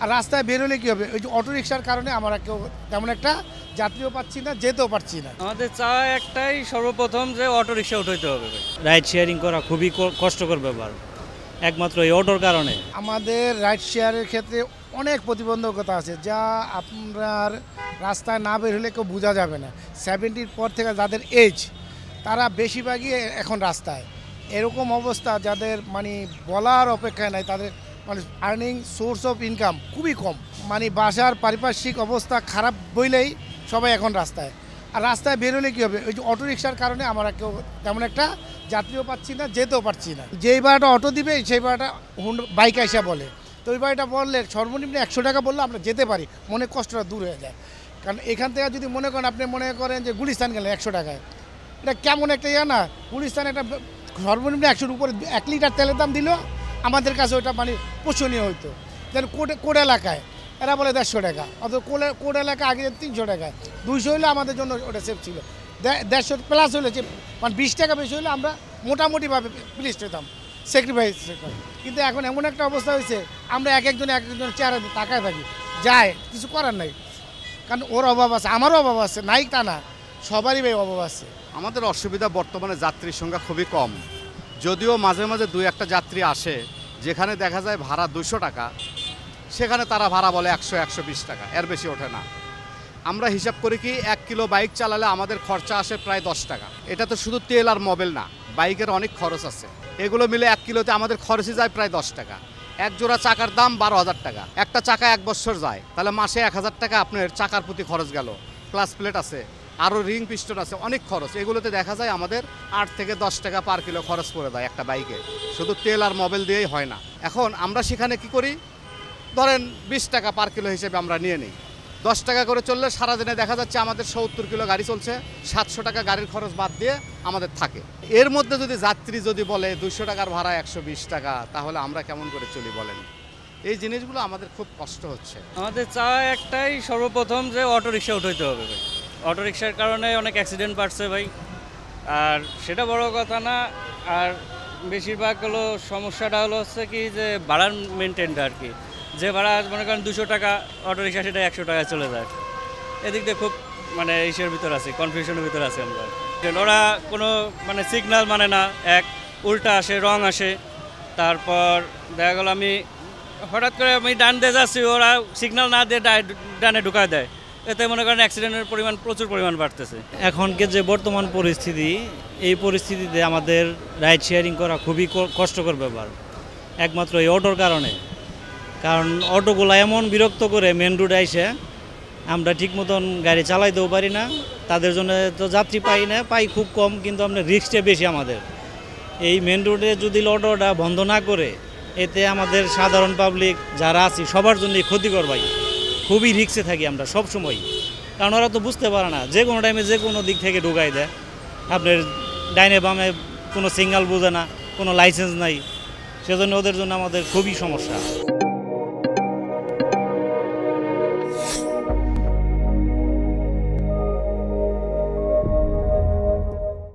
আর রাস্তায় বেরোলে কী হবে, ওই যে অটো রিক্সার কারণে আমরা কেউ তেমন একটা যাত্রীও পাচ্ছি না, যেতেও পারছি না। আমাদের চাওয়া একটাই, সর্বপ্রথম যে অটো রিক্সা উঠাইতে হবে। রাইড শেয়ারিং করা খুবই কষ্টকর ব্যাপার, একমাত্র এই অটোর কারণে। আমাদের রাইড শেয়ারের ক্ষেত্রে অনেক প্রতিবন্ধকতা আছে, যা আপনার রাস্তায় না বের হলে কেউ বোঝা যাবে না। 70-র পর থেকে যাদের এজ, তারা বেশিরভাগই এখন রাস্তায়। এরকম অবস্থা যাদের মানে বলার অপেক্ষায় নাই, তাদের মানে আর্নিং সোর্স অফ ইনকাম খুবই কম। মানে বাসার পারিপার্শ্বিক অবস্থা খারাপ বইলেই সবাই এখন রাস্তায়। আর রাস্তায় বেরোলে কী হবে, ওই যে অটো রিক্সার কারণে আমরা কেউ তেমন একটা যাত্রীও পাচ্ছি না, যেতেও পারছি না। যেই ভাড়াটা অটো দিবে সেই ভাড়াটা বাইক এসে বলে, তো ওই ভাড়াটা বললে সর্বনিম্ন 100 টাকা বললে আমরা যেতে পারি, মনে কষ্টটা দূর হয়ে যায়। কারণ এখান থেকে যদি মনে করেন, আপনি মনে করেন যে গুলিস্তান গেলেন 100 টাকায়, এটা কেমন একটা না। গুলিস্তানে একটা সর্বনিম্ন 100-র উপরে 1 লিটার তেলের দাম দিল, আমাদের কাছে ওটা মানে পোষণীয় হইতো। যেন কোড এলাকায় এরা বলে 150 টাকা, অথচ কোড এলাকা আগে 300 টাকা, 200 হলে আমাদের জন্য ওটা সেফ ছিল। 150 প্লাস হলে যে মানে 20 টাকা বেশি হলে আমরা মোটামুটিভাবে প্লিস্ট হতাম, স্যাক্রিফাইস হতাম। কিন্তু এখন এমন একটা অবস্থা হয়েছে, আমরা এক একজন চেহারা তাকায় থাকি, যায় কিছু করার নাই। কারণ ওর অভাব আছে, আমারও অভাব আছে, নাই তা না, সবারই ভাই অভাব আছে। আমাদের অসুবিধা বর্তমানে যাত্রীর সংখ্যা খুবই কম, যদিও মাঝে মাঝে 2-1টা যাত্রী আসে যেখানে দেখা যায় ভাড়া 200 টাকা, সেখানে তারা ভাড়া বলে 100-120 টাকা, এর বেশি ওঠে না। আমরা হিসাব করি কি 1 কিলো বাইক চালালে আমাদের খরচা আসে প্রায় 10 টাকা। এটা তো শুধু তেল আর মোবিল না, বাইকের অনেক খরচ আছে। এগুলো মিলে 1 কিলোতে আমাদের খরচই যায় প্রায় 10 টাকা। এক জোড়া চাকার দাম 12,000 টাকা, একটা চাকা 1 বছর যায়, তাহলে মাসে 1,000 টাকা আপনার চাকার প্রতি খরচ গেল। ক্লাস প্লেট আছে, আরও রিং পিস্টন আছে, অনেক খরচ। এগুলোতে দেখা যায় আমাদের 8 থেকে 10 টাকা পার কিলো খরচ পড়ে দেয় একটা বাইকে, শুধু তেল আর মোবিল দিয়েই হয় না। এখন আমরা সেখানে কি করি, ধরেন 20 টাকা পার কিলো হিসেবে আমরা নিয়ে নিই। 10 টাকা করে চললে সারাদিনে দেখা যাচ্ছে আমাদের 70 কিলো গাড়ি চলছে, 700 টাকা গাড়ির খরচ বাদ দিয়ে আমাদের থাকে। এর মধ্যে যদি যাত্রী যদি বলে 200 টাকার ভাড়া 120 টাকা, তাহলে আমরা কেমন করে চলি বলেন? এই জিনিসগুলো আমাদের খুব কষ্ট হচ্ছে। আমাদের চাওয়া একটাই, সর্বপ্রথম যে অটো রিক্সা উঠাইতে হবে ভাই। অটো রিক্সার কারণে অনেক অ্যাক্সিডেন্ট বাড়ছে ভাই, আর সেটা বড় কথা না। আর বেশিরভাগ হলো সমস্যাটা হচ্ছে কি, যে ভাড়ার মেনটেনটা আর কি। যে ভাড়া মনে করেন 200 টাকা অটো রিক্সা, সেটা 100 টাকায় চলে যায়। এদিক দিয়ে খুব মানে ইসের ভিতর আছে, কনফিউশনের ভিতর আছে আমরা। ওরা কোনো মানে সিগন্যাল মানে না, এক উল্টা আসে, রং আসে। তারপর দেখা গেল আমি হঠাৎ করে আমি ডান দিয়ে যাচ্ছি, ওরা সিগন্যাল না দিয়ে ডানে ঢুকায় দেয়। এতে মনে করেন অ্যাক্সিডেন্টের পরিমাণ প্রচুর পরিমাণ বাড়তেছে। এখনকার যে বর্তমান পরিস্থিতি, এই পরিস্থিতিতে আমাদের রাইড শেয়ারিং করা খুবই কষ্টকর ব্যাপার, একমাত্র এই অটোর কারণে। কারণ অটোগুলো এমন বিরক্ত করে মেন রোডে এসে, আমরা ঠিক মতন গাড়ি চালাইতেও পারি না। তাদের জন্য তো যাত্রী পাই খুব কম, কিন্তু আমরা রিস্কটা বেশি আমাদের। এই মেন রোডে যদি অটোটা বন্ধ না করে, এতে আমাদের সাধারণ পাবলিক যারা আছি সবার জন্যই ক্ষতিকর ভাই। খুবই রিস্কে থাকি আমরা সব সময়, কারণ ওরা তো বুঝতে পারে না, যে কোনো টাইমে যে কোনো দিক থেকে ঢুকাই দেয়। আপনার ডাইনে বামে কোনো সিগন্যাল বোঝে না, কোনো লাইসেন্স নাই, সেজন্য ওদের জন্য আমাদের খুবই সমস্যা।